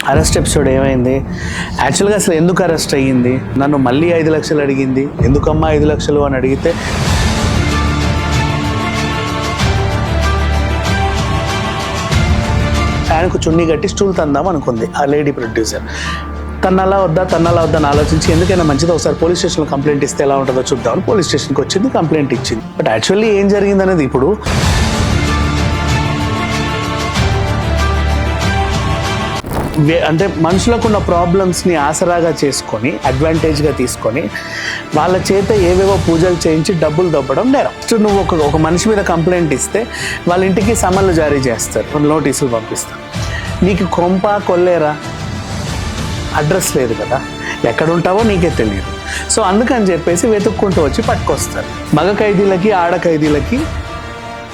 Arrest episode ఏమైంది, యాక్చువల్గా అసలు ఎందుకు అరెస్ట్ అయ్యింది, నన్ను మళ్ళీ 5 లక్షలు అడిగింది, ఎందుకమ్మా 5 లక్షలు అని అడిగితే ఆయనకు చున్నీ కట్టి స్టూల్ తందాం అనుకుంది ఆ లేడీ ప్రొడ్యూసర్. తన్నలా వద్దా అని ఆలోచించి ఎందుకైనా మంచిది ఒకసారి పోలీస్ స్టేషన్లో కంప్లైంట్ ఇస్తే ఎలా ఉంటుందో చూద్దామని పోలీస్ స్టేషన్కి వచ్చింది, కంప్లైంట్ ఇచ్చింది. బట్ యాక్చువల్లీ ఏం జరిగింది అనేది ఇప్పుడు అంటే మనుషులకు ఉన్న ప్రాబ్లమ్స్ని ఆసరాగా చేసుకొని అడ్వాంటేజ్గా తీసుకొని వాళ్ళ చేత ఏవేవో పూజలు చేయించి డబ్బులు దొబ్బడం నేరం. నువ్వు ఒక మనిషి మీద కంప్లైంట్ ఇస్తే వాళ్ళ ఇంటికి సమన్లు జారీ చేస్తారు, నోటీసులు పంపిస్తారు. నీకు కొంప కొల్లేరా, అడ్రస్ లేదు కదా, ఎక్కడ ఉంటావో నీకే తెలియదు. సో అందుకని చెప్పేసి వెతుక్కుంటూ వచ్చి పట్టుకొస్తారు. మగ ఖైదీలకి ఆడ ఖైదీలకి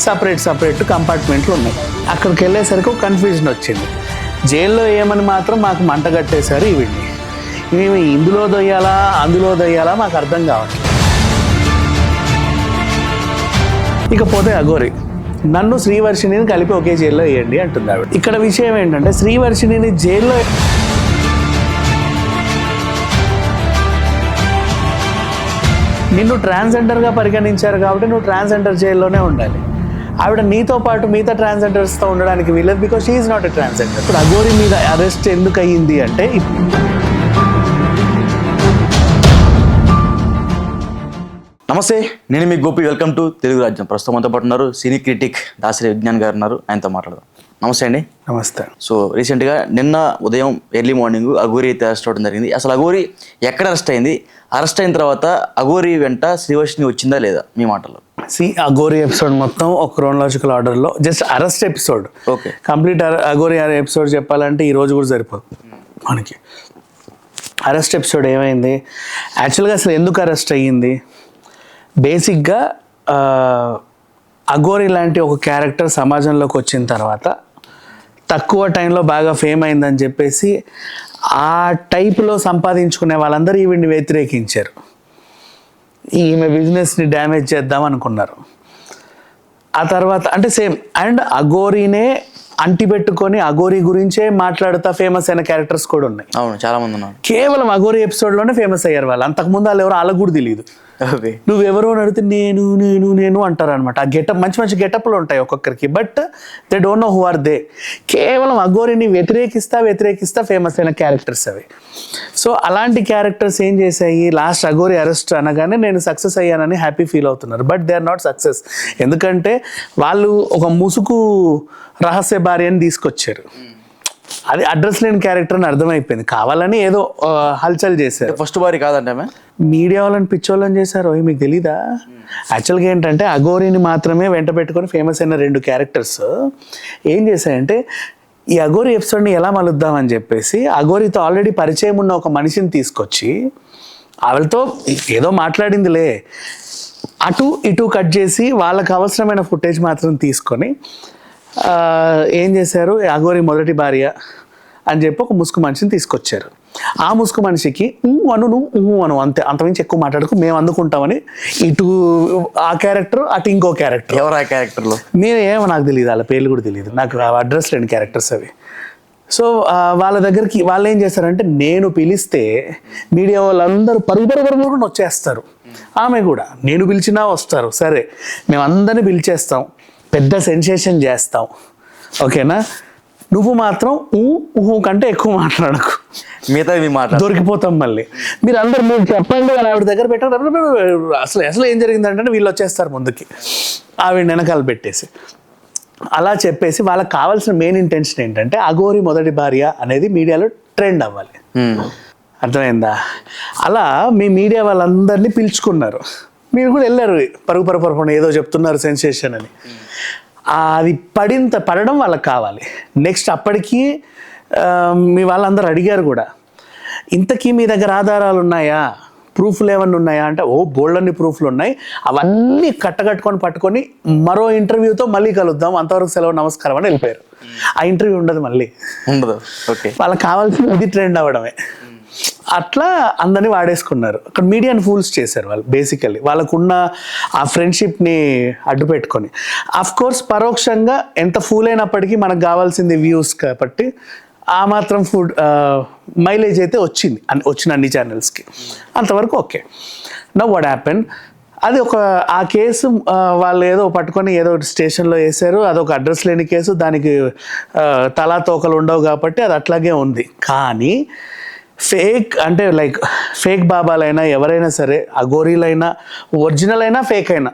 సపరేట్ కంపార్ట్మెంట్లు ఉన్నాయి. అక్కడికి వెళ్ళేసరికి ఒక కన్ఫ్యూజన్ వచ్చింది. జైల్లో ఏమని మాత్రం మాకు మంట కట్టేశారు ఇవిడిని, మేము ఇందులో దొయ్యాలా అందులో దొయ్యాలా మాకు అర్థం కావాలి. ఇకపోతే అఘోరి నన్ను శ్రీవర్షిణిని కలిపి ఒకే జైల్లో వేయండి అంటుంది ఆవిడ. ఇక్కడ విషయం ఏంటంటే శ్రీవర్షిణిని జైల్లో నిన్ను ట్రాన్స్జెండర్గా పరిగణించారు కాబట్టి నువ్వు ట్రాన్స్జెండర్ జైల్లోనే ఉండాలి. ఆవిడ నీతో పాటు మిగతా ట్రాన్స్జెండర్స్తో ఉండడానికి వీలేదు, because she is not a transgender. ఇప్పుడు అఘోరి మీద అరెస్ట్ ఎందుకు అయ్యింది అంటే, నమస్తే, నేను మీ గోపి. వెల్కమ్ టు తెలుగు రాజ్యం. ప్రస్తుతం అంతా పాటు ఉన్నారు సినీ క్రిటిక్ దాసరి విజ్ఞాన్ గారు ఉన్నారు, ఆయనతో మాట్లాడదాం. నమస్తే అండి. నమస్తే. సో రీసెంట్గా నిన్న ఉదయం ఎర్లీ మార్నింగ్ అఘోరి అయితే అరెస్ట్ అవ్వడం జరిగింది. అసలు అఘోరి ఎక్కడ అరెస్ట్ అయింది, అరెస్ట్ అయిన తర్వాత అఘోరి వెంట శ్రీవర్షిణి వచ్చిందా లేదా మీ మాటల్లో? అఘోరి ఎపిసోడ్ మొత్తం ఒక క్రోనలాజికల్ ఆర్డర్లో just arrest episode, okay, complete Aghori episode చెప్పాలంటే ఈ రోజు కూడా సరిపోదు మనకి. అరెస్ట్ ఎపిసోడ్ ఏమైంది, యాక్చువల్గా అసలు ఎందుకు అరెస్ట్ అయ్యింది, బేసిక్గా అఘోరి లాంటి ఒక క్యారెక్టర్ సమాజంలోకి వచ్చిన తర్వాత తక్కువ టైంలో బాగా ఫేమ్ అయిందని చెప్పేసి ఆ టైప్లో సంపాదించుకునే వాళ్ళందరూ ఈవిడ్ని వ్యతిరేకించారు. ఈమె బిజినెస్ని డ్యామేజ్ చేద్దాం అనుకున్నారు. ఆ తర్వాత అంటే సేమ్ అండ్ అఘోరీనే అంటిపెట్టుకొని అఘోరి గురించే మాట్లాడుతా ఫేమస్ అయిన క్యారెక్టర్స్ కూడా ఉన్నాయి. అవును, చాలా మంది ఉన్నారు. కేవలం అఘోరి ఎపిసోడ్లోనే ఫేమస్ అయ్యారు వాళ్ళు. అంతకుముందు వాళ్ళు ఎవరో వాళ్ళకు కూడా తెలియదు. నువ్వెవరో అడిగితే నేను అంటారు అనమాట. ఆ గెటప్ మంచి గెటప్లు ఉంటాయి ఒక్కొక్కరికి, but they don't know who are they. కేవలం అఘోరిని వ్యతిరేకిస్తా ఫేమస్ అయిన క్యారెక్టర్స్ అవి. సో అలాంటి క్యారెక్టర్స్ ఏం చేశాయి, లాస్ట్ అఘోరి అరెస్ట్ అనగానే నేను సక్సెస్ అయ్యానని హ్యాపీ ఫీల్ అవుతున్నారు. But they are not success. ఎందుకంటే వాళ్ళు ఒక ముసుగు రహస్య భార్యని తీసుకొచ్చారు. అది అడ్రస్ లేని క్యారెక్టర్ అని అర్థమైపోయింది. కావాలని ఏదో హల్చల్ చేశారు. ఫస్ట్ భార్య కాదంటే మీడియా వాళ్ళని పిచ్చోళ్ళని చేశారు, మీకు తెలీదా? యాక్చువల్గా ఏంటంటే అఘోరిని మాత్రమే వెంట పెట్టుకొని ఫేమస్ అయిన 2 క్యారెక్టర్స్ ఏం చేశాయంటే ఈ అఘోరి ఎపిసోడ్ని ఎలా మలుద్దామని చెప్పేసి అఘోరితో ఆల్రెడీ పరిచయం ఉన్న ఒక మనిషిని తీసుకొచ్చి ఆవిడతో ఏదో మాట్లాడిందిలే, అటు ఇటు కట్ చేసి వాళ్ళకు అవసరమైన ఫుటేజ్ మాత్రం తీసుకొని ఏం చేశారు, అఘోరి మొదటి భార్య అని చెప్పి ఒక ముసుగు మనిషిని తీసుకొచ్చారు. ఆ ముసుగు మనిషికి అను అంతే, అంతమించి ఎక్కువ మాట్లాడుకు మేము అందుకుంటామని ఇటు ఆ క్యారెక్టర్ అటు ఇంకో క్యారెక్టర్. ఎవరు ఆ క్యారెక్టర్లో? ఏమో నాకు తెలియదు, వాళ్ళ పేర్లు కూడా తెలియదు నాకు, అడ్రస్ లేని క్యారెక్టర్స్ అవి. సో వాళ్ళ దగ్గరికి వాళ్ళు ఏం చేస్తారంటే నేను పిలిస్తే మీడియా వాళ్ళందరూ పరుగు వచ్చేస్తారు. ఆమె కూడా నేను పిలిచినా వస్తారు, సరే మేము అందరినీ పిలిచేస్తాం, పెద్ద సెన్సేషన్ చేస్తాం, ఓకేనా, నువ్వు మాత్రం ఊహు కంటే ఎక్కువ మాట్లాడకు, మిగతా దొరికిపోతాం మళ్ళీ. మీరు అందరు మీరు చెప్పండి అని ఆవిడ దగ్గర పెట్టారు. అసలు ఏం జరిగిందంటే వీళ్ళు వచ్చేస్తారు ముందుకి ఆవిడ వెనకాల పెట్టేసి. అలా చెప్పేసి వాళ్ళకి కావాల్సిన మెయిన్ ఇంటెన్షన్ ఏంటంటే అఘోరి మొదటి భార్య అనేది మీడియాలో ట్రెండ్ అవ్వాలి. అర్థమైందా? అలా మీ మీడియా వాళ్ళందరినీ పిలుచుకున్నారు, మీరు కూడా వెళ్ళారు పరుగు ఏదో చెప్తున్నారు సెన్సేషన్ అని. అది పడడం వాళ్ళకి కావాలి. నెక్స్ట్ అప్పటికి మీ వాళ్ళందరూ అడిగారు కూడా, ఇంతకీ మీ దగ్గర ఆధారాలు ఉన్నాయా, ప్రూఫ్లు ఏమన్నా ఉన్నాయా అంటే బోల్డ్ అన్ని ప్రూఫ్లు ఉన్నాయి, అవన్నీ కట్టకట్టుకొని పట్టుకొని మరో ఇంటర్వ్యూతో మళ్ళీ కలుద్దాం, అంతవరకు సెలవు నమస్కారం అని వెళ్ళిపోయారు. ఆ ఇంటర్వ్యూ ఉండదు, మళ్ళీ ఉండదు. ఓకే, వాళ్ళకి కావాల్సింది ఇది ట్రెండ్ అవ్వడమే. అట్లా అందరినీ వాడేసుకున్నారు. అక్కడ మీడియాని ఫూల్స్ చేశారు వాళ్ళు. బేసికల్లీ వాళ్ళకున్న ఆ ఫ్రెండ్షిప్ని అడ్డు పెట్టుకొని, అఫ్ కోర్స్ పరోక్షంగా ఎంత ఫూల్ అయినప్పటికీ మనకు కావాల్సింది వ్యూస్ కాబట్టి ఆ మాత్రం ఫుడ్ మైలేజ్ అయితే వచ్చింది వచ్చిన అన్ని ఛానల్స్కి, అంతవరకు ఓకే. నౌ వాట్ హ్యాపెన్, అది ఆ కేసు వాళ్ళు ఏదో పట్టుకొని ఏదో స్టేషన్లో వేశారు, అదొక అడ్రస్ లేని కేసు, దానికి తలా తోకలు ఉండవు కాబట్టి అది అట్లాగే ఉంది. కానీ ఫేక్ అంటే లైక్ ఫేక్ బాబాలైనా ఎవరైనా సరే, అఘోరీలైనా ఒరిజినల్ అయినా ఫేక్ అయినా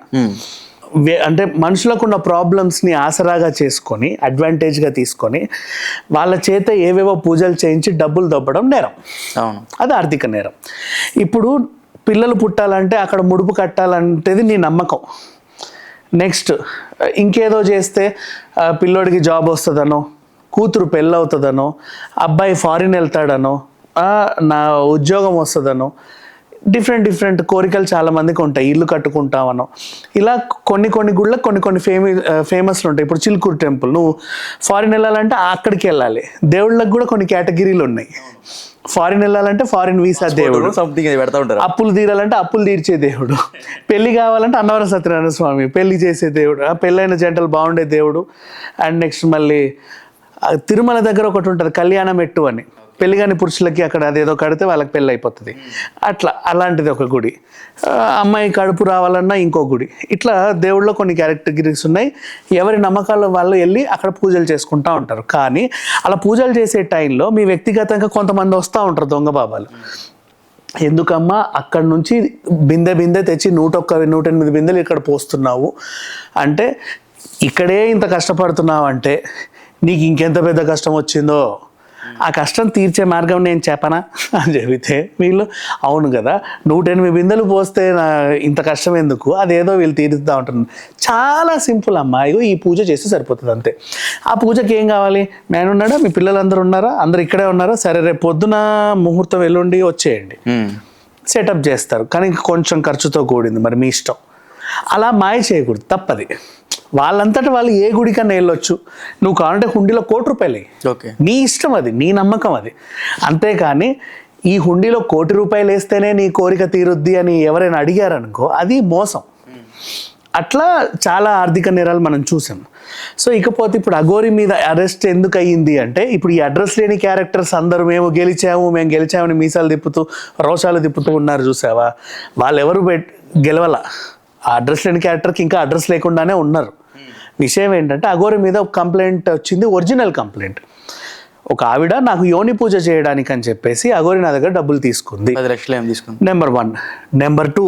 అంటే మనుషులకు ఉన్న ప్రాబ్లమ్స్ని ఆసరాగా చేసుకొని అడ్వాంటేజ్గా తీసుకొని వాళ్ళ చేత ఏవేవో పూజలు చేయించి డబ్బులు దొబ్బడం నేరం. అవును, అది ఆర్థిక నేరం. ఇప్పుడు పిల్లలు పుట్టాలంటే అక్కడ ముడుపు కట్టాలంటేది నీ నమ్మకం. నెక్స్ట్ ఇంకేదో చేస్తే పిల్లోడికి జాబ్ వస్తుందనో, కూతురు పెళ్ళవుతుందనో, అబ్బాయి ఫారిన్ వెళ్తాడనో, నా ఉద్యోగం వస్తుందనో, డిఫరెంట్ కోరికలు చాలామందికి ఉంటాయి, ఇల్లు కట్టుకుంటామనో. ఇలా కొన్ని గుళ్ళకి కొన్ని ఫేమస్లు ఉంటాయి. ఇప్పుడు చిలుకూరు టెంపుల్, నువ్వు ఫారిన్ వెళ్ళాలంటే అక్కడికి వెళ్ళాలి. దేవుళ్ళకి కూడా కొన్ని కేటగిరీలు ఉన్నాయి. ఫారిన్ వెళ్ళాలంటే ఫారిన్ వీసా దేవుడు, సంథింగ్ పెడతా ఉంటారు. అప్పులు తీరాలంటే అప్పులు తీర్చే దేవుడు, పెళ్లి కావాలంటే అన్నవరం సత్యనారాయణ స్వామి పెళ్లి చేసే దేవుడు, పెళ్ళైన జంటలు బాగుండే దేవుడు. అండ్ నెక్స్ట్ మళ్ళీ తిరుమల దగ్గర ఒకటి ఉంటుంది కళ్యాణ మెట్టు అని, పెళ్లిగాని పురుషులకి అక్కడ అదేదో కడితే వాళ్ళకి పెళ్ళి అయిపోతుంది. అలాంటిది ఒక గుడి. అమ్మాయి కడుపు రావాలన్నా ఇంకో గుడి. ఇట్లా దేవుళ్ళలో కొన్ని కేటగిరీస్ ఉన్నాయి. ఎవరి నమ్మకాల వాళ్ళు వెళ్ళి అక్కడ పూజలు చేసుకుంటూ ఉంటారు. కానీ అలా పూజలు చేసే టైంలో మీ వ్యక్తిగతంగా కొంతమంది వస్తూ ఉంటారు దొంగ బాబాలు. ఎందుకమ్మా అక్కడ నుంచి బిందె తెచ్చి 108 బిందెలు ఇక్కడ పోస్తున్నావు అంటే, ఇక్కడే ఇంత కష్టపడుతున్నావు అంటే నీకు ఇంకెంత పెద్ద కష్టం వచ్చిందో ఆ కష్టం తీర్చే మార్గం నేను చెప్పనా అని చెబితే వీళ్ళు అవును కదా 108 బిందెలు పోస్తే ఇంత కష్టం ఎందుకు, అదేదో వీళ్ళు తీరుస్తూ ఉంటున్నారు. చాలా సింపుల్ అమ్మా, ఇగో ఈ పూజ చేస్తే సరిపోతుంది అంతే. ఆ పూజకి ఏం కావాలి, నేనున్నాడా, మీ పిల్లలందరూ ఉన్నారా, అందరు ఇక్కడే ఉన్నారా, సరే రేపు పొద్దున ముహూర్తం ఎల్లుండి వచ్చేయండి, సెటప్ చేస్తారు. కానీ కొంచెం ఖర్చుతో కూడింది, మరి మీ ఇష్టం. అలా మాయ చేయకూడదు, తప్పది. వాళ్ళంతటా వాళ్ళు ఏ గుడికన్నా వెళ్ళొచ్చు. నువ్వు కావాలంటే హుండీలో ₹1,00,00,000 ఓకే, నీ ఇష్టం, అది నీ నమ్మకం అది. అంతేకాని ఈ హుండీలో ₹1,00,00,000 వేస్తేనే నీ కోరిక తీరుద్ది అని ఎవరైనా అడిగారనుకో, అది మోసం. అట్లా చాలా ఆర్థిక నేరాలు మనం చూసాం. సో ఇకపోతే ఇప్పుడు అఘోరి మీద అరెస్ట్ ఎందుకు అయ్యింది అంటే, ఇప్పుడు ఈ అడ్రస్ లేని క్యారెక్టర్స్ అందరూ మేము గెలిచామని మీసాలు తిప్పుతూ రోషాలు తిప్పుతూ ఉన్నారు చూసావా, వాళ్ళు ఎవరు గెలవాల. ఆ అడ్రస్ లేని క్యారెక్టర్కి ఇంకా అడ్రస్ లేకుండానే ఉన్నారు. విషయం ఏంటంటే అఘోరి మీద ఒక కంప్లైంట్ వచ్చింది, ఒరిజినల్ కంప్లైంట్. ఒక ఆవిడ నాకు యోని పూజ చేయడానికి అని చెప్పేసి అఘోరి నా దగ్గర డబ్బులు తీసుకుంది, 10 లక్షలు ఏం తీసుకుంది. నెంబర్ 1. నెంబర్ 2,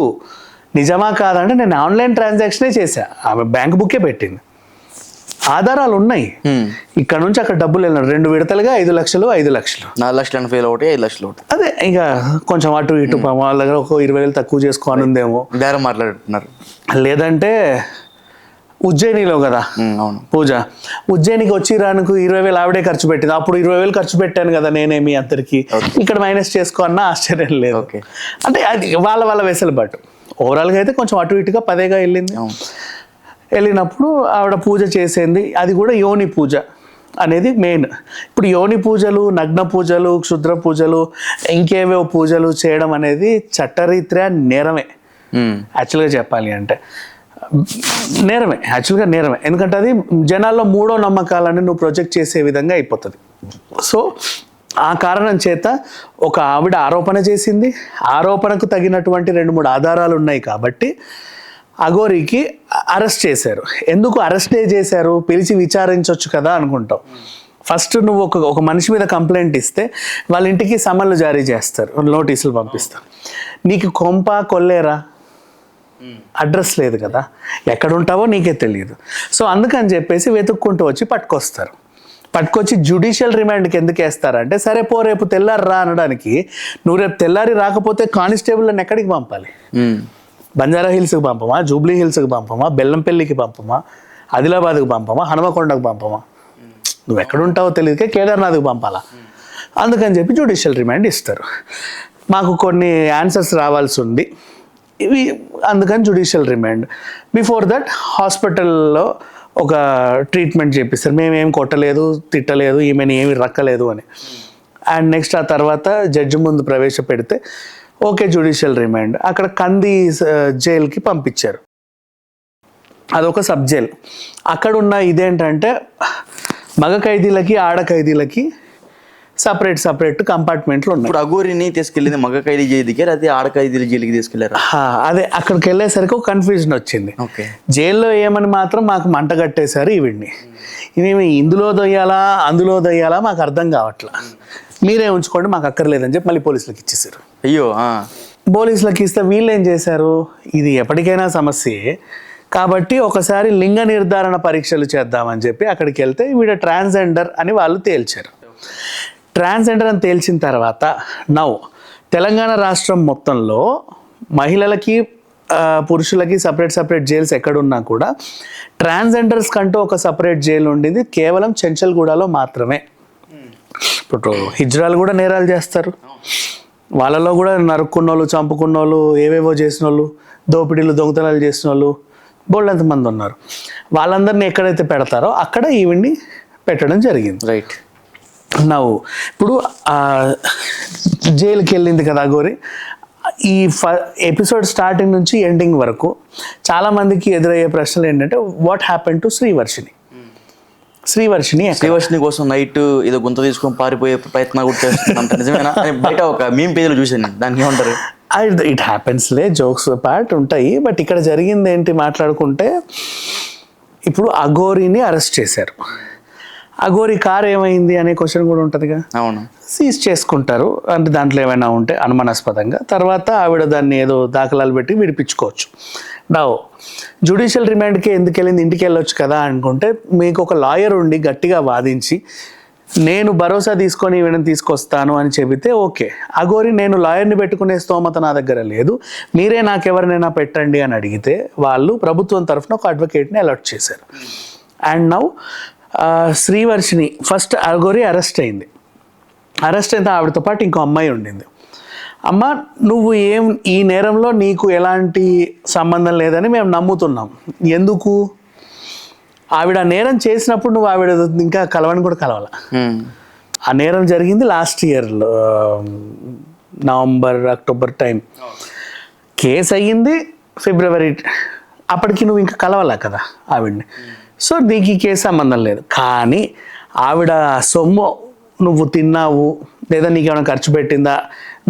నిజమా కాదంటే నేను ఆన్లైన్ ట్రాన్సాక్షనే చేశా, ఆమె బ్యాంక్ బుక్కే పెట్టింది, ఆధారాలు ఉన్నాయి. ఇక్కడ నుంచి అక్కడ డబ్బులు వెళ్ళినాడు 2 విడతలుగా 5 లక్షలు 4 లక్షలు ఫెయిల్ ఒకటి 5 లక్షలు ఒకటి. అదే ఇక కొంచెం అటు ఇటు వాళ్ళ దగ్గర ఒక 20,000 తక్కువ చేసుకోని ఉందేమో, బేరం మాట్లాడుతున్నారు. లేదంటే ఉజ్జయినిలో కదా అవును పూజ, ఉజ్జయినికి వచ్చి రానుకు 20,000 ఆవిడే ఖర్చు పెట్టింది. అప్పుడు 20,000 ఖర్చు పెట్టాను కదా నేనేమి అందరికి, ఇక్కడ మైనస్ చేసుకో అన్న ఆశ్చర్యం లేదు. అంటే అది వాళ్ళ వెసులుబాటు. ఓవరాల్గా అయితే కొంచెం అటు ఇటుగా 10గా వెళ్ళింది. వెళ్ళినప్పుడు ఆవిడ పూజ చేసింది, అది కూడా యోని పూజ అనేది మెయిన్. ఇప్పుడు యోని పూజలు, నగ్న పూజలు, క్షుద్ర పూజలు, ఇంకేవో పూజలు చేయడం అనేది చట్టరీత్యా నేరమే. యాక్చువల్గా చెప్పాలి అంటే నేరమే, యాక్చువల్గా నేరమే. ఎందుకంటే అది జనాల్లో మూఢో నమ్మకాలని నువ్వు ప్రొజెక్ట్ చేసే విధంగా అయిపోతుంది. సో ఆ కారణం చేత ఒక ఆవిడ ఆరోపణ చేసింది, ఆరోపణకు తగినటువంటి 2-3 ఆధారాలు ఉన్నాయి కాబట్టి అఘోరికి అరెస్ట్ చేశారు. ఎందుకు అరెస్టే చేశారు, పిలిచి విచారించవచ్చు కదా అనుకుంటావు. ఫస్ట్ నువ్వు ఒక మనిషి మీద కంప్లైంట్ ఇస్తే వాళ్ళ ఇంటికి సమన్లు జారీ చేస్తారు, నోటీసులు పంపిస్తారు. నీకు కొంప కొల్లేరా, అడ్రస్ లేదు కదా, ఎక్కడ ఉంటావో నీకే తెలియదు. సో అందుకని చెప్పేసి వెతుక్కుంటూ వచ్చి పట్టుకొచ్చి జ్యుడిషియల్ రిమాండ్కి ఎందుకు వేస్తారంటే, సరే పో రేపు తెల్లారి రా అనడానికి. నువ్వు రేపు తెల్లారి రాకపోతే కానిస్టేబుల్ని ఎక్కడికి పంపాలి? బంజారా హిల్స్కి పంపమా, జూబ్లీ హిల్స్కి పంపమా, బెల్లంపల్లికి పంపమా, ఆదిలాబాద్కి పంపమా, హనుమకొండకు పంపమా? నువ్వు ఎక్కడుంటావో తెలియదుకే కేదార్నాథ్కి పంపాలా. అందుకని చెప్పి జ్యుడిషియల్ రిమాండ్ ఇస్తారు. మాకు కొన్ని ఆన్సర్స్ రావాల్సి ఉంది ఇవి, అందుకని జ్యుడిషియల్ రిమాండ్. బిఫోర్ దట్ హాస్పిటల్లో ఒక ట్రీట్మెంట్ చేపిస్తారు, మేమేం కొట్టలేదు తిట్టలేదు ఈమెను ఏమి రక్కలేదు అని. అండ్ నెక్స్ట్ ఆ తర్వాత జడ్జి ముందు ప్రవేశపెడితే ఓకే జ్యుడిషియల్ రిమాండ్. అక్కడ కంది జైలుకి పంపించారు, అదొక సబ్ జైల్. అక్కడ ఉన్న ఇదేంటంటే మగ ఖైదీలకి ఆడ ఖైదీలకి సపరేట్ కంపార్ట్మెంట్లు ఉన్నాయి. ఇప్పుడు అఘోరిని తీసుకెళ్ళింది మగ ఖైదీ జైలుకి లేకపోతే ఆడ ఖైదీల జైలుకి తీసుకెళ్లారు? అదే అక్కడికి వెళ్ళేసరికి ఒక కన్ఫ్యూజన్ వచ్చింది. ఓకే. జైల్లో ఏమని మాత్రం మాకు మంట కట్టేశారు ఈవిడ్ని. మేము ఇందులో దొయ్యాలా అందులో దొయ్యాలా మాకు అర్థం కావట్లా, మీరే ఉంచుకోండి మాకు అక్కర్లేదని చెప్పి మళ్ళీ పోలీసులకు ఇచ్చేసారు. అయ్యో. పోలీసులకు ఇస్తే వీళ్ళు ఏం చేశారు, ఇది ఎప్పటికైనా సమస్యే కాబట్టి ఒకసారి లింగ నిర్ధారణ పరీక్షలు చేద్దామని చెప్పి అక్కడికి వెళ్తే వీడ ట్రాన్స్జెండర్ అని వాళ్ళు తేల్చారు. ట్రాన్స్జెండర్ అని తేల్చిన తర్వాత తెలంగాణ రాష్ట్రం మొత్తంలో మహిళలకి పురుషులకి సపరేట్ జైల్స్ ఎక్కడున్నా కూడా ట్రాన్స్జెండర్స్ కంటూ ఒక సపరేట్ జైలు ఉండింది కేవలం చెంచల్గూడలో మాత్రమే. ఇప్పుడు హిజ్రాలు కూడా నేరాలు చేస్తారు, వాళ్ళలో కూడా నరుక్కున్నోళ్ళు, చంపుకున్నోళ్ళు, ఏవేవో చేసిన వాళ్ళు, దోపిడీలు దొంగతనాలు చేసిన వాళ్ళు బోళ్ళంతమంది ఉన్నారు. వాళ్ళందరినీ ఎక్కడైతే పెడతారో అక్కడ ఈవిడ్ని పెట్టడం జరిగింది. రైట్. ఇప్పుడు జైలుకి వెళ్ళింది కదా అఘోరి. ఈ ఎపిసోడ్ స్టార్టింగ్ నుంచి ఎండింగ్ వరకు చాలామందికి ఎదురయ్యే ప్రశ్నలు ఏంటంటే వాట్ హ్యాపెన్ టు శ్రీవర్షిని కోసం నైట్ ఏదో గుంత తీసుకొని పారిపోయే ప్రయత్నం కూడా చేస్తున్నంత నిజమేనా? బయట ఒక మీమ్ పేజీలో చూసాను, దానికి ఏమంటారు? ఇట్ హ్యాపెన్స్లే, జోక్స్ పార్ట్ ఉంటాయి. బట్ ఇక్కడ జరిగింది ఏంటి మాట్లాడుకుంటే, ఇప్పుడు అఘోరిని అరెస్ట్ చేశారు. అఘోరి కార్ ఏమైంది అనే క్వశ్చన్ కూడా ఉంటుందిగా. అవును. సీజ్ చేసుకుంటారు, అంటే దాంట్లో ఏమైనా ఉంటే అనుమానాస్పదంగా. తర్వాత ఆవిడ దాన్ని ఏదో దాఖలాలు పెట్టి విడిపించుకోవచ్చు. జ్యుడిషియల్ రిమాండ్కి ఎందుకు వెళ్ళింది, ఇంటికి వెళ్ళొచ్చు కదా అనుకుంటే, మీకు ఒక లాయర్ ఉండి గట్టిగా వాదించి నేను భరోసా తీసుకొని వీళ్ళని తీసుకొస్తాను అని చెబితే ఓకే. అఘోరి నేను లాయర్ని పెట్టుకునే స్తోమత నా దగ్గర లేదు, మీరే నాకెవరినైనా పెట్టండి అని అడిగితే వాళ్ళు ప్రభుత్వం తరఫున ఒక అడ్వకేట్ని అలాట్ చేశారు. And Srivarshini first Aghori arrest అయింది. అరెస్ట్ అయితే ఆవిడతో పాటు ఇంకో అమ్మాయి ఉండింది. అమ్మ, నువ్వు ఈ నేరంలో నీకు ఎలాంటి సంబంధం లేదని మేము నమ్ముతున్నాం. ఎందుకు? ఆవిడ నేరం చేసినప్పుడు నువ్వు ఆవిడ ఇంకా కలవని కూడా కలవాల. ఆ నేరం జరిగింది లాస్ట్ ఇయర్లో నవంబర్ అక్టోబర్ టైం. కేసు అయ్యింది ఫిబ్రవరి. అప్పటికి నువ్వు ఇంకా కలవాలా కదా ఆవిడ్ని. సో నీకు ఈ కేసు సంబంధం లేదు. కానీ ఆవిడ సొమ్ము నువ్వు తిన్నావు లేదా నీకేమైనా ఖర్చు పెట్టిందా,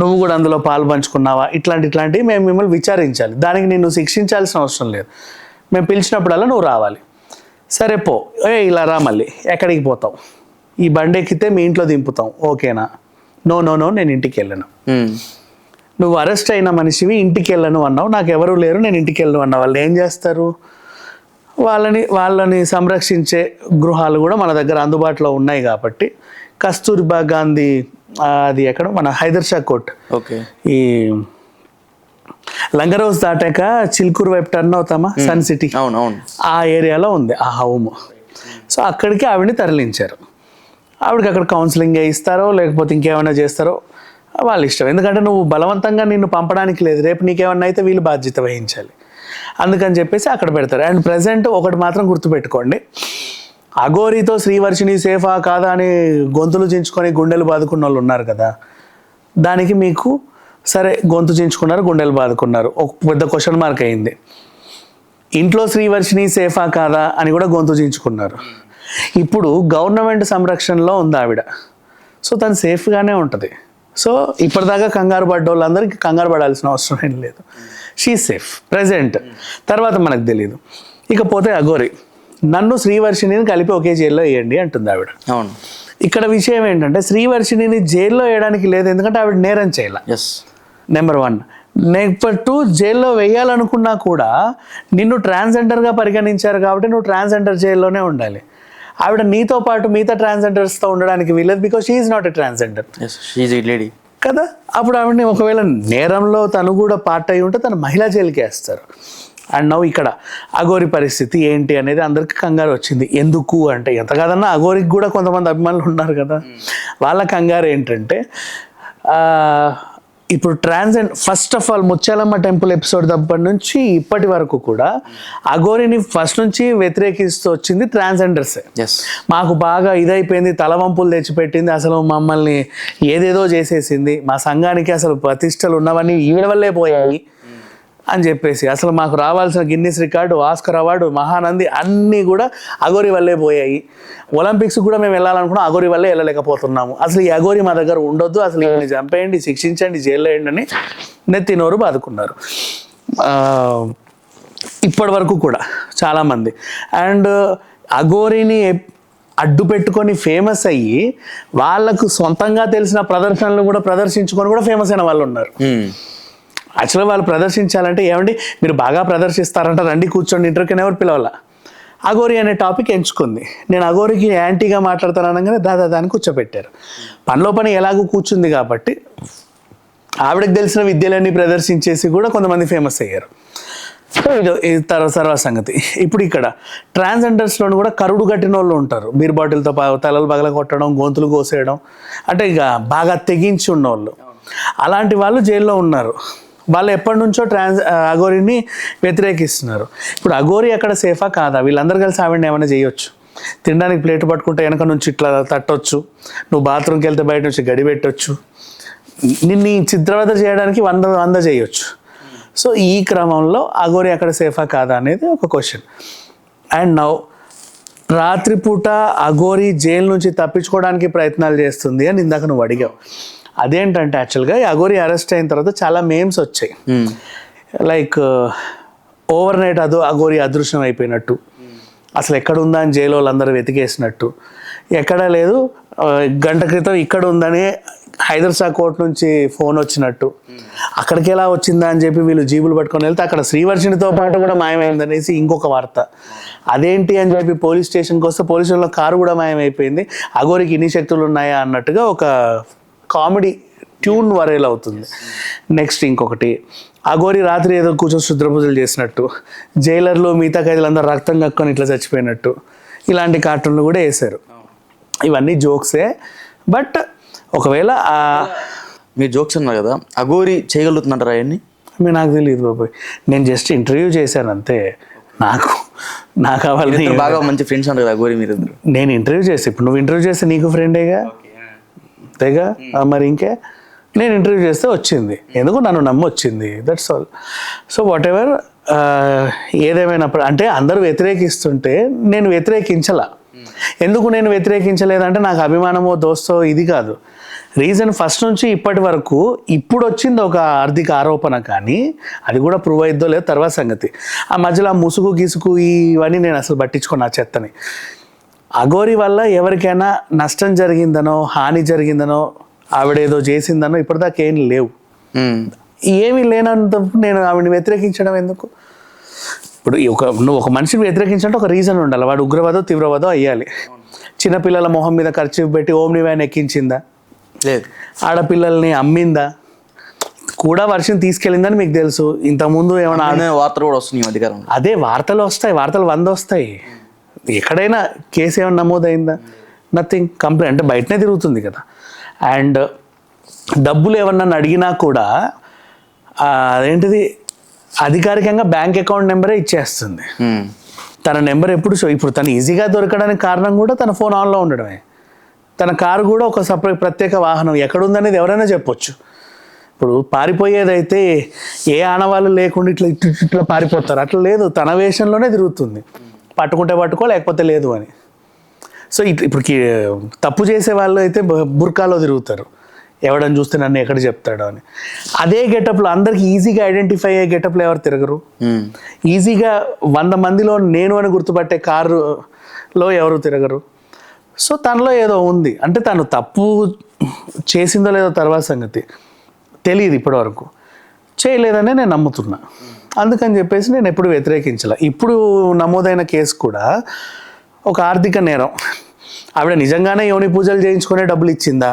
నువ్వు కూడా అందులో పాలు పంచుకున్నావా, ఇట్లాంటివి మేము మిమ్మల్ని విచారించాలి. దానికి నిన్ను శిక్షించాల్సిన అవసరం లేదు. మేము పిలిచినప్పుడల్లా నువ్వు రావాలి. సరే పో, ఇలా రా, మళ్ళీ ఎక్కడికి పోతావు, ఈ బండి ఎక్కితే మీ ఇంట్లో దింపుతాం, ఓకేనా? నో నేను ఇంటికి వెళ్ళను. నువ్వు అరెస్ట్ అయిన మనిషివి, ఇంటికి వెళ్ళను అన్నావు, నాకు ఎవరు లేరు, నేను ఇంటికి వెళ్ళను అన్న వాళ్ళు ఏం చేస్తారు? వాళ్ళని సంరక్షించే గృహాలు కూడా మన దగ్గర అందుబాటులో ఉన్నాయి కాబట్టి కస్తూర్బా గాంధీ, అది ఎక్కడ మన హైదర్షా కోర్ట్, ఓకే, ఈ లంగరోజ్ దాటాక చిల్కూరు వైపు టర్న్ అవుతామా, సన్ సిటీ, ఆ ఏరియాలో ఉంది ఆ హోమ్. సో అక్కడికి ఆవిడని తరలించారు. ఆవిడకి అక్కడ కౌన్సిలింగ్ ఇస్తారో లేకపోతే ఇంకేమైనా చేస్తారో వాళ్ళ ఇష్టం. ఎందుకంటే నువ్వు బలవంతంగా నిన్ను పంపడానికి లేదు, రేపు నీకేమన్నా అయితే వీళ్ళు బాధ్యత వహించాలి. అందుకని చెప్పేసి అక్కడ పెడతారు. అండ్ ప్రజెంట్ ఒకటి మాత్రం గుర్తుపెట్టుకోండి, అఘోరితో శ్రీవర్షిని సేఫా కాదా అని గొంతులు చించుకొని గుండెలు బాదుకున్న వాళ్ళు ఉన్నారు కదా, దానికి మీకు సరే గొంతు చించుకున్నారు, గుండెలు బాదుకున్నారు, ఒక పెద్ద క్వశ్చన్ మార్క్ అయింది. ఇంట్లో శ్రీవర్షిని సేఫా కాదా అని కూడా గొంతు చించుకున్నారు. ఇప్పుడు గవర్నమెంట్ సంరక్షణలో ఉంది ఆవిడ, సో తను సేఫ్గానే ఉంటుంది. సో ఇప్పటిదాకా కంగారు పడ్డ వాళ్ళందరికీ కంగారు పడాల్సిన అవసరం ఏం లేదు. She safe present. తర్వాత మనకు తెలియదు. ఇకపోతే అఘోరి, నన్ను శ్రీవర్షిని కలిపి ఒకే జైల్లో వేయండి అంటుంది ఆవిడ. అవును. ఇక్కడ విషయం ఏంటంటే శ్రీవర్షిని జైల్లో వేయడానికి లేదు, ఎందుకంటే ఆవిడ నేరం చేయాల. నెంబర్ 1. నెంబర్ 2, జైల్లో వేయాలనుకున్నా కూడా నిన్ను ట్రాన్స్జెండర్గా పరిగణించారు కాబట్టి నువ్వు ట్రాన్స్జెండర్ జైల్లోనే ఉండాలి. ఆవిడ నీతో పాటు మిగతా ట్రాన్స్జెండర్స్తో ఉండడానికి వీలేదు, because she is not a transgender కదా. అప్పుడు ఆవిడని ఒకవేళ నేరంలో తను కూడా పార్ట్ అయి ఉంటే తను మహిళా జైలుకి వేస్తారు. అండ్ నవ్వు ఇక్కడ అఘోరి పరిస్థితి ఏంటి అనేది అందరికీ కంగారు వచ్చింది. ఎందుకు అంటే, ఎంత కాదన్నా అఘోరికి కూడా కొంతమంది అభిమానులు ఉన్నారు కదా, వాళ్ళ కంగారు ఏంటంటే ఇప్పుడు first of all Muthyalamma temple episode దగ్గర నుంచి ఇప్పటి వరకు కూడా అఘోరిని ఫస్ట్ నుంచి వ్యతిరేకిస్తూ వచ్చింది ట్రాన్స్జెండర్సే. మాకు బాగా ఇదైపోయింది, తలవంపులు తెచ్చిపెట్టింది, అసలు మమ్మల్ని ఏదేదో చేసేసింది, మా సంఘానికి అసలు ప్రతిష్టలు ఉన్నవన్నీ ఈవిడ వల్లే పోయాయి అని చెప్పేసి అసలు మాకు రావాల్సిన Guinness record, Oscar award, Mahanandi అన్నీ కూడా అఘోరి వల్లే పోయాయి. ఒలింపిక్స్ కూడా మేము వెళ్ళాలనుకున్నాం, అఘోరి వల్లే వెళ్ళలేకపోతున్నాము. అసలు ఈ అఘోరి మా దగ్గర ఉండొద్దు, అసలు ఈయన్ని చంపేయండి, శిక్షించండి, జైల్లో వేయండి అని నెత్తినోరు బాదుకున్నారు ఇప్పటి వరకు కూడా చాలామంది. అండ్ అఘోరిని అడ్డు పెట్టుకొని ఫేమస్ అయ్యి వాళ్ళకు సొంతంగా తెలిసిన ప్రదర్శనలు కూడా ప్రదర్శించుకొని కూడా ఫేమస్ అయిన వాళ్ళు ఉన్నారు. యాక్చువల్గా వాళ్ళు ప్రదర్శించాలంటే ఏమండి మీరు బాగా ప్రదర్శిస్తారంట, రండి కూర్చోండి ఇంటర్వ్యూకి ఎవరు పిలవాల. అఘోరి అనే టాపిక్ ఎంచుకుంది. నేను అఘోరికి యాంటీగా మాట్లాడతాను అనగానే దాన్ని కూర్చోబెట్టారు. పనిలో పని ఎలాగో కూర్చుంది కాబట్టి ఆవిడకి తెలిసిన విద్యలన్నీ ప్రదర్శించేసి కూడా కొంతమంది ఫేమస్ అయ్యారు. సో ఇది సర్వ సంగతి. ఇప్పుడు ఇక్కడ ట్రాన్స్జెండర్స్లో కూడా కరుడు కట్టిన వాళ్ళు ఉంటారు. బీర్ బాటిల్తో తలలు పగల కొట్టడం, గొంతులు కోసేయడం, అంటే ఇక బాగా తెగించి ఉన్న వాళ్ళు. అలాంటి వాళ్ళు జైల్లో ఉన్నారు. వాళ్ళు ఎప్పటి నుంచో అఘోరిని వ్యతిరేకిస్తున్నారు. ఇప్పుడు అఘోరి అక్కడ సేఫా కాదా? వీళ్ళందరూ కలిసి ఆవిడని ఏమైనా చేయొచ్చు. తినడానికి ప్లేట్ పట్టుకుంటే వెనక నుంచి ఇట్లా తట్టొచ్చు, నువ్వు బాత్రూమ్కి వెళ్తే బయట నుంచి గడి పెట్టొచ్చు, నిన్ను చిత్రవద చేయడానికి వంద చేయొచ్చు. సో ఈ క్రమంలో అఘోరి అక్కడ సేఫా కాదా అనేది ఒక క్వశ్చన్. అండ్ నౌ రాత్రిపూట అఘోరి జైలు నుంచి తప్పించుకోవడానికి ప్రయత్నాలు చేస్తుంది అని ఇందాక నువ్వు అడిగావు. అదేంటంటే యాక్చువల్గా ఈ అఘోరి అరెస్ట్ అయిన తర్వాత చాలా మేమ్స్ వచ్చాయి. లైక్ ఓవర్ నైట్ అఘోరి అదృశ్యం అయిపోయినట్టు, అసలు ఎక్కడ ఉందా అని జైలు వాళ్ళందరూ వెతికేసినట్టు, ఎక్కడా లేదు గంట క్రితం ఇక్కడ ఉందని హైదరాబాద్ కోర్టు నుంచి ఫోన్ వచ్చినట్టు, అక్కడికి ఎలా వచ్చిందా అని చెప్పి వీళ్ళు జీబులు పట్టుకొని వెళ్తే అక్కడ శ్రీవర్షినితో పాటు కూడా మాయమైందనేసి ఇంకొక వార్త. అదేంటి అని చెప్పి పోలీస్ స్టేషన్కి వస్తే పోలీస్ స్టేషన్లో కారు కూడా మాయమైపోయింది. అఘోరికి ఇన్ని శక్తులు ఉన్నాయా అన్నట్టుగా ఒక కామెడీ ట్యూన్ వరేల్ అవుతుంది. నెక్స్ట్ ఇంకొకటి, అఘోరి రాత్రి ఏదో కూర్చొని శుద్ర పూజలు చేసినట్టు, జైలర్లో మిగతా ఖైదీలందరూ రక్తం కక్కుని ఇట్లా చచ్చిపోయినట్టు, ఇలాంటి కార్టూన్లు కూడా వేశారు. ఇవన్నీ జోక్సే. బట్ ఒకవేళ మీరు జోక్స్ అన్నారు కదా, అఘోరి చేయగలుగుతుందంటారా అవన్నీ? నాకు తెలియదు బాబాయ్, నేను జస్ట్ ఇంటర్వ్యూ చేశాను అంతే. నాకు అవన్నీ బాగా మంచి ఫ్రెండ్స్ అంటారు కదా అఘోరి మీరు. నేను ఇంటర్వ్యూ చేసి, ఇప్పుడు నువ్వు ఇంటర్వ్యూ చేస్తే నీకు ఫ్రెండేగా అంతేగా, మరి ఇంకే నేను ఇంటర్వ్యూ చేస్తే వచ్చింది, ఎందుకు నన్ను నమ్మొచ్చింది, that's all. So whatever ఏదేమైనప్పుడు అంటే అందరూ వ్యతిరేకిస్తుంటే నేను వ్యతిరేకించలా. ఎందుకు నేను వ్యతిరేకించలేదంటే నాకు అభిమానమో దోస్తో ఇది కాదు. రీజన్ ఫస్ట్ నుంచి ఇప్పటి వరకు ఇప్పుడు వచ్చింది ఒక ఆర్థిక ఆరోపణ, కానీ అది కూడా ప్రూవ్ అయిద్దో లేదో తర్వాత సంగతి. ఆ మధ్యలో ఆ ముసుగు గిసుగు ఇవన్నీ నేను అసలు పట్టించుకున్నా చెత్తని. అఘోరి వల్ల ఎవరికైనా నష్టం జరిగిందనో హాని జరిగిందనో ఆవిడేదో చేసిందనో ఇప్పటిదాకా ఏం లేవు. ఏమీ లేనంత నేను ఆవిడని వ్యతిరేకించడం ఎందుకు? ఇప్పుడు నువ్వు ఒక మనిషిని వ్యతిరేకించాలంటే ఒక రీజన్ ఉండాలి. వాడు ఉగ్రవాదో తీవ్రవాదో అయ్యాలి. చిన్నపిల్లల మొహం మీద ఖర్చు పెట్టి ఓమ్ని వ్యాన్ ఎక్కించిందా? లేదు. ఆడపిల్లల్ని అమ్మిందా? కూడా వర్షం తీసుకెళ్ళిందని మీకు తెలుసు. ఇంతకుముందు ఏమైనా వార్తలు కూడా వస్తున్నాయి అధికారం. అదే వార్తలు వస్తాయి, వార్తలు 100 వస్తాయి. ఎక్కడైనా కేసు ఏమైనా నమోదైందా? నథింగ్. కంప్లైంట్ అంటే బయటనే తిరుగుతుంది కదా. అండ్ డబ్బులు ఏమన్నా అడిగినా కూడా అదేంటిది అధికారికంగా బ్యాంక్ అకౌంట్ నెంబరే ఇచ్చేస్తుంది. తన నెంబర్ ఎప్పుడు ఇప్పుడు తను ఈజీగా దొరకడానికి కారణం కూడా తన ఫోన్ ఆన్లో ఉండడమే. తన కారు కూడా ఒక ప్రత్యేక వాహనం, ఎక్కడుందనేది ఎవరైనా చెప్పొచ్చు. ఇప్పుడు పారిపోయేదైతే ఏ ఆనవాళ్ళు లేకుండా ఇట్లా పారిపోతారు, అట్లా లేదు. తన వేషంలోనే తిరుగుతుంది, పట్టుకుంటే పట్టుకో లేకపోతే లేదు అని. సో ఇప్పుడు తప్పు చేసే వాళ్ళు అయితే బుర్కాలో తిరుగుతారు, ఎవడని చూస్తే నన్ను ఎక్కడ చెప్తాడో అని. అదే గెటప్లో అందరికి ఈజీగా ఐడెంటిఫై అయ్యే గెటప్లో ఎవరు తిరగరు. ఈజీగా 100 మందిలో నేను అని గుర్తుపట్టే కారులో ఎవరు తిరగరు. సో తనలో ఏదో ఉంది. అంటే తను తప్పు చేసిందో లేదో తర్వాత సంగతి తెలియదు, ఇప్పటివరకు చేయలేదనే నేను నమ్ముతున్నా. అందుకని చెప్పేసి నేను ఎప్పుడు వ్యతిరేకించాల. ఇప్పుడు నమోదైన కేసు కూడా ఒక ఆర్థిక నేరం. ఆవిడ నిజంగానే యోని పూజలు చేయించుకునే డబ్బులు ఇచ్చిందా,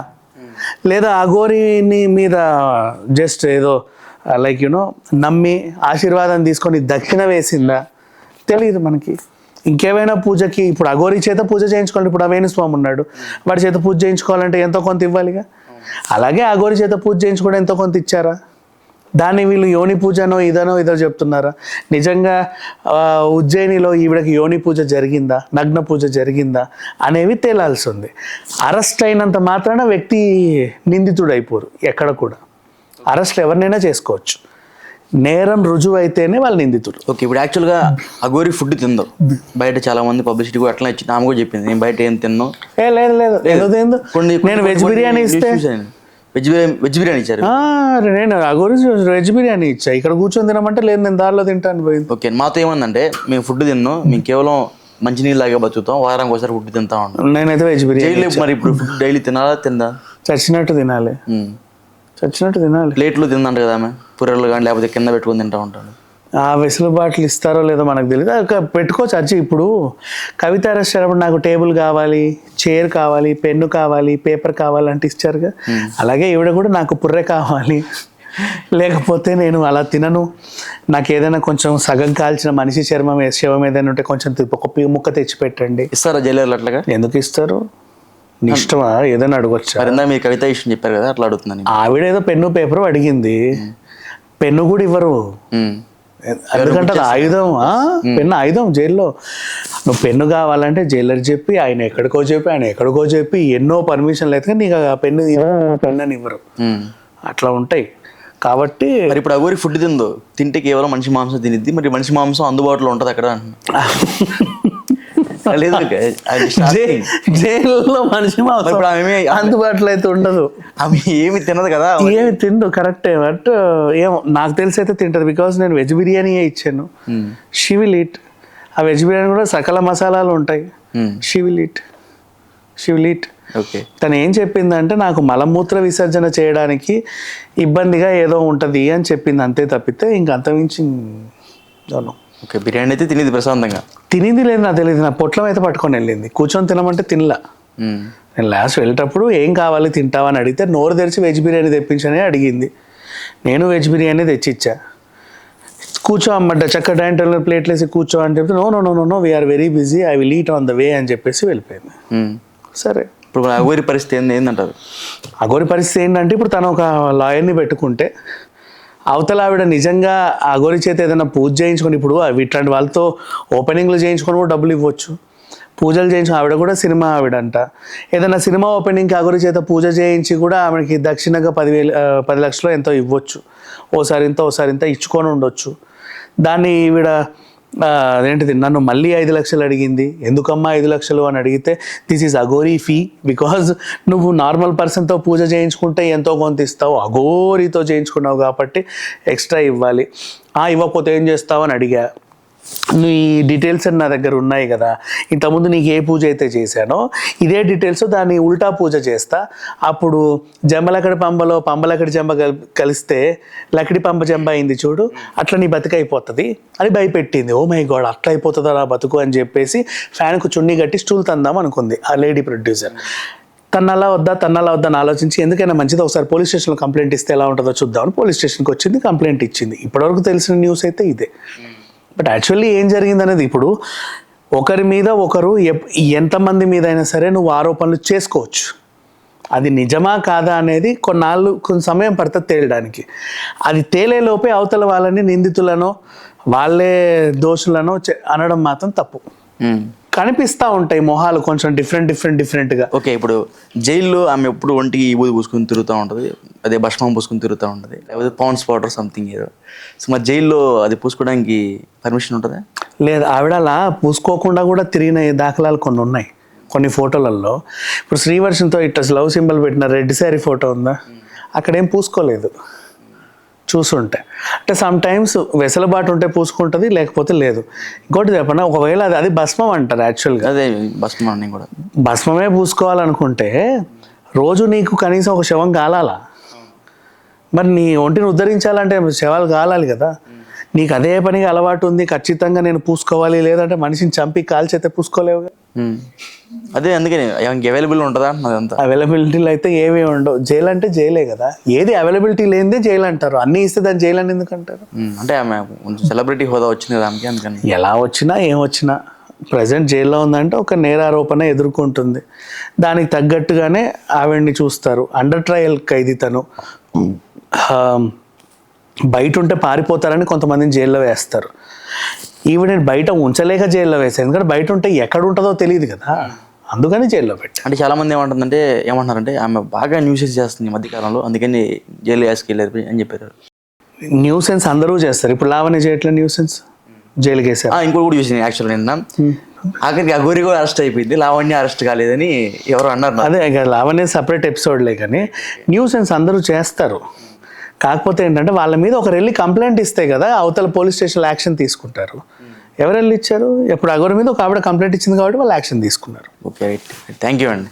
లేదా అఘోరిని మీద జస్ట్ ఏదో లైక్ నమ్మి ఆశీర్వాదం తీసుకొని దక్షిణ వేసిందా తెలియదు మనకి. ఇంకేమైనా పూజకి ఇప్పుడు అఘోరి చేత పూజ చేయించుకోవాలి. ఇప్పుడు అవేణు స్వామి ఉన్నాడు, వాడి చేత పూజ చేయించుకోవాలంటే ఎంతో కొంత ఇవ్వాలిగా. అలాగే అఘోరి చేత పూజ చేయించుకోవడం ఎంతో కొంత ఇచ్చారా? దాన్ని వీళ్ళు యోని పూజనో ఇదో చెప్తున్నారా? నిజంగా ఉజ్జయినిలో ఈవిడకి యోని పూజ జరిగిందా, నగ్న పూజ జరిగిందా అనేవి తేలాల్సి ఉంది. అరెస్ట్ అయినంత మాత్రాన వ్యక్తి నిందితుడు అయిపోరు. ఎక్కడ కూడా అరెస్ట్ ఎవరినైనా చేసుకోవచ్చు. నేరం రుజువు అయితేనే వాళ్ళు నిందితులు. ఓకే, ఇప్పుడు యాక్చువల్గా అఘోరి ఫుడ్ తిందో బయట చాలా మంది పబ్లిసిటీ కూడా అట్లా ఇచ్చి ఆమె కూడా చెప్పింది నేను బయట ఏం తిన్నాను. లేదు లేదు ఎందుకు నేను వెజ్ బిర్యానీ ఇస్తే వెజ్ బిర్యానీ ఇచ్చారు. నేను అఘోరి వెజ్ బిర్యానీ ఇచ్చా, ఇక్కడ కూర్చొని తినమంటే లేదు నేను దారిలో తింటాను పోయింది. ఓకే, మాతో ఏమందంటే మేము ఫుడ్ తిన్నాం, మేము కేవలం మంచినీళ్ళు లాగా బతుకుతాం, వారానికి ఒకసారి ఫుడ్ తింటా ఉంటాం. నేనైతే వెజ్ బిర్యానీ. మరి ఇప్పుడు ఫుడ్ డైలీ తినాలా తిందా? చచ్చినట్టు తినాలి, చచ్చినట్టు తినాలి. ప్లేట్లు తిందంట కదా ఆమె, పుర్రెలు కానీ లేకపోతే కింద పెట్టుకొని తింటా ఉంటాడు. ఆ వెసులుబాట్లు ఇస్తారో లేదో మనకు తెలియదు. పెట్టుకోవచ్చు అచ్చి. ఇప్పుడు కవిత అరెస్ట్ అయినప్పుడు నాకు టేబుల్ కావాలి, చైర్ కావాలి, పెన్ను కావాలి, పేపర్ కావాలంటే ఇచ్చారుగా. అలాగే ఈవిడ కూడా నాకు పుర్రె కావాలి, లేకపోతే నేను అలా తినను, నాకు ఏదైనా కొంచెం సగం కాల్చిన మనిషి శవం ఏదైనా ఉంటే కొంచెం ఒక ముక్క తెచ్చి పెట్టండి. ఇస్తారా జైలర్లు అట్లాగా? ఎందుకు ఇస్తారు? నీ ఇష్టమా, ఏదైనా అడగొచ్చా? మీరు కవిత ఇష్టం చెప్పారు కదా, అట్లా అడుగుతున్నాను. ఆవిడ ఏదో పెన్ను పేపర్ అడిగింది, పెన్ను కూడా ఇవ్వరు. ఎందుకంటే అది ఆయుధం. పెన్ను ఆయుధం జైల్లో. నువ్వు పెన్ను కావాలంటే జైలర్ చెప్పి, ఆయన ఎక్కడికో చెప్పి ఎన్నో పర్మిషన్లు అయితే నీకు ఆ పెన్ను అని ఇవ్వరు. అట్లా ఉంటాయి కాబట్టి. మరి ఇప్పుడు అఘోరి ఫుడ్ తిందో, తింటే కేవలం మనిషి మాంసం తినిద్ది, మరి మనిషి మాంసం అందుబాటులో ఉంటుంది అక్కడ? జైల్లో మనిషి మాంసం అందుబాటులో అయితే ఉండదు. ఆమె ఏమి తినదు కదా. ఏమి తిండు కరెక్టే, బట్ ఏమో నాకు తెలిసి అయితే తింటది. బికాస్ నేను వెజ్ బిర్యానీయే ఇచ్చాను. She will eat. ఆ వెజ్ బిర్యానీ కూడా సకల మసాలాలు ఉంటాయి. She will eat. ఓకే, తను ఏం చెప్పిందంటే నాకు మలమూత్ర విసర్జన చేయడానికి ఇబ్బందిగా ఏదో ఉంటుంది అని చెప్పింది, అంతే తప్పితే ఇంకంతమించి. ఓకే, బిర్యానీ అయితే తినేది ప్రశాంతంగా. తినింది లేదు నాకు తెలియదు. నా పొట్లం అయితే పట్టుకొని వెళ్ళింది, కూర్చొని తినమంటే తినలా. నేను లాస్ట్ వెళ్ళేటప్పుడు ఏం కావాలి తింటావా అని అడిగితే నోరు తెరిచి వెజ్ బిర్యానీ తెప్పించని అడిగింది. నేను వెజ్ బిర్యానీ తెచ్చిచ్చా. కూర్చో అమ్మడ్డ చక్క డైనింగ్ టేబుల్ ప్లేట్లు వేసి కూర్చో అని చెప్తే no we are very busy, I will eat on the way అని చెప్పేసి వెళ్ళిపోయింది. సరే, ఇప్పుడు అఘోరి పరిస్థితి ఏంటంటారు? అఘోరి పరిస్థితి ఏంటంటే ఇప్పుడు తను ఒక లాయర్ని పెట్టుకుంటే అవతల ఆవిడ నిజంగా అఘోరి చేత ఏదైనా పూజ చేయించుకొని, ఇప్పుడు ఇట్లాంటి వాళ్ళతో ఓపెనింగ్లు చేయించుకొని కూడా డబ్బులు ఇవ్వచ్చు, పూజలు చేయించు. ఆవిడ కూడా సినిమా ఆవిడంట. ఏదైనా సినిమా ఓపెనింగ్కి అఘోరి చేత పూజ చేయించి కూడా ఆమెకి దక్షిణంగా 10 లక్షలు ఎంతో ఇవ్వచ్చు. ఓసారి ఇంత ఇచ్చుకొని ఉండొచ్చు. దాన్ని ఈవిడ అదేంటిది నన్ను మళ్ళీ 5 లక్షలు అడిగింది. ఎందుకమ్మా 5 లక్షలు అని అడిగితే this is Aghori fee, because నువ్వు నార్మల్ పర్సన్తో పూజ చేయించుకుంటే ఎంతో కొంత ఇస్తావు, అఘోరీతో చేయించుకున్నావు కాబట్టి ఎక్స్ట్రా ఇవ్వాలి. ఇవ్వకపోతే ఏం చేస్తావు అని అడిగా. నువ్వు ఈ డీటెయిల్స్ నా దగ్గర ఉన్నాయి కదా, ఇంతకుముందు నీకు ఏ పూజ అయితే చేశానో ఇదే డీటెయిల్స్ దాన్ని ఉల్టా పూజ చేస్తా, అప్పుడు జంబలకడి పంబలకడి జంబ కలిస్తే లకడి పంబ జంబ అయింది చూడు, అట్లా నీ బతుకైపోతుంది అని భయపెట్టింది. ఓ మై గాడ్, అట్లా అయిపోతుందా నా బతుకు అని చెప్పేసి ఫ్యాన్కు చున్నీ కట్టి స్టూల్ తందాం అనుకుంది ఆ లేడీ ప్రొడ్యూసర్. తన్నలా వద్దా అని ఆలోచించి ఎందుకైనా మంచిది ఒకసారి పోలీస్ స్టేషన్లో కంప్లైంట్ ఇస్తే ఎలా ఉంటుందో చూద్దామని పోలీస్ స్టేషన్కి వచ్చింది, కంప్లైంట్ ఇచ్చింది. ఇప్పటివరకు తెలిసిన న్యూస్ అయితే ఇదే. బట్ యాక్చువల్లీ ఏం జరిగింది అనేది, ఇప్పుడు ఒకరి మీద ఒకరు ఎంతమంది మీద అయినా సరే నువ్వు ఆరోపణలు చేసుకోవచ్చు. అది నిజమా కాదా అనేది కొంత సమయం పడుతుంది తేలడానికి. అది తేలేలోపే అవతల వాళ్ళని నిందితులనో వాళ్ళే దోషులనో అనడం మాత్రం తప్పు. కనిపిస్తూ ఉంటాయి మొహాలు కొంచెం డిఫరెంట్గా. ఓకే, ఇప్పుడు జైల్లో ఆమె ఎప్పుడు ఒంటికి ఈ బూది పూసుకుని తిరుగుతూ ఉంటుంది, అదే భస్మం పూసుకుని తిరుగుతూ ఉంటుంది, లేకపోతే పౌండ్స్ పౌడర్ సంథింగ్ ఏదో. సో మరి జైల్లో అది పూసుకోవడానికి పర్మిషన్ ఉంటుందా? లేదు, ఆవిడ అలా పూసుకోకుండా కూడా తిరిగిన దాఖలాలు కొన్ని ఉన్నాయి కొన్ని ఫోటోలలో. ఇప్పుడు శ్రీవర్షన్తో ఇట్లా లవ్ సింబల్ పెట్టిన రెడ్ శారీ ఫోటో ఉందా, అక్కడేం పూసుకోలేదు చూసుంటే. అంటే సమ్ టైమ్స్ వెసలుబాటు ఉంటే పూసుకుంటుంది, లేకపోతే లేదు. ఇంకోటి చెప్పండి, ఒకవేళ అది భస్మం అంటారు యాక్చువల్గా. అదే భస్మం కూడా భస్మమే పూసుకోవాలనుకుంటే రోజు నీకు కనీసం ఒక శవం కాలాలా? మరి నీ ఒంటిని ఉద్ధరించాలంటే శవాలు కాలాలి కదా. నీకు అదే పనిగా అలవాటు ఉంది, ఖచ్చితంగా నేను పూసుకోవాలి, లేదంటే మనిషిని చంపి కాల్చైతే పూసుకోలేవుగా. అదే అందుకని అవైలబుల్ ఉంటుందా? అదంతా అవైలబిలిటీలు అయితే ఏమీ ఉండవు. జైలు అంటే జైలే కదా, ఏది అవైలబిలిటీ లేనిదే జైలు అంటారు. అన్నీ ఇస్తే దాన్ని జైలు అని ఎందుకు అంటారు? అంటే ఆమె కొంచెం సెలబ్రిటీ హోదా వచ్చింది కదా ఆమెకి, అందుకని. ఎలా వచ్చినా ఏం వచ్చినా ప్రజెంట్ జైల్లో ఉందంటే ఒక నేరారోపణ ఎదుర్కొంటుంది, దానికి తగ్గట్టుగానే ఆవిడ్ని చూస్తారు. అండర్ ట్రయల్ ఖైదీ తను. బయట ఉంటే పారిపోతారని కొంతమందిని జైల్లో వేస్తారు. ఈవిడ బయట ఉంచలేక జైల్లో వేస్తారు, ఎందుకంటే బయట ఉంటే ఎక్కడ ఉంటుందో తెలియదు కదా, అందుకని జైల్లో పెట్టారు. అంటే చాలా మంది ఏమంటున్నారంటే ఆమె బాగా న్యూసెస్ చేస్తుంది ఈ మధ్యకాలంలో, అందుకని జైలు వేసుకెళ్ళారు అని చెప్పారు. న్యూసెన్స్ అందరూ చేస్తారు. ఇప్పుడు లావణ్య చేయట్లే న్యూసెన్స్, జైలుకి వేసారు. ఇంకోటి కూడా చూసింది యాక్చువల్ నిన్న, ఆఖరికి అఘోరి కూడా అరెస్ట్ అయిపోయింది, లావణ్య అరెస్ట్ కాలేదని ఎవరు అన్నారు నాకు. అదే ఇక లావణ్య సపరేట్ ఎపిసోడ్లే, కానీ న్యూసెన్స్ అందరూ చేస్తారు. కాకపోతే ఏంటంటే వాళ్ళ మీద ఒకరు వెళ్ళి కంప్లైంట్ ఇస్తే కదా అవతల పోలీస్ స్టేషన్లో యాక్షన్ తీసుకుంటారు. ఎవరు వెళ్ళి ఇచ్చారు? ఎప్పుడు అఘోరి మీద ఒక ఆవిడ కంప్లైంట్ ఇచ్చింది కాబట్టి వాళ్ళు యాక్షన్ తీసుకున్నారు. ఓకే, రైట్, థ్యాంక్ యూ అండి.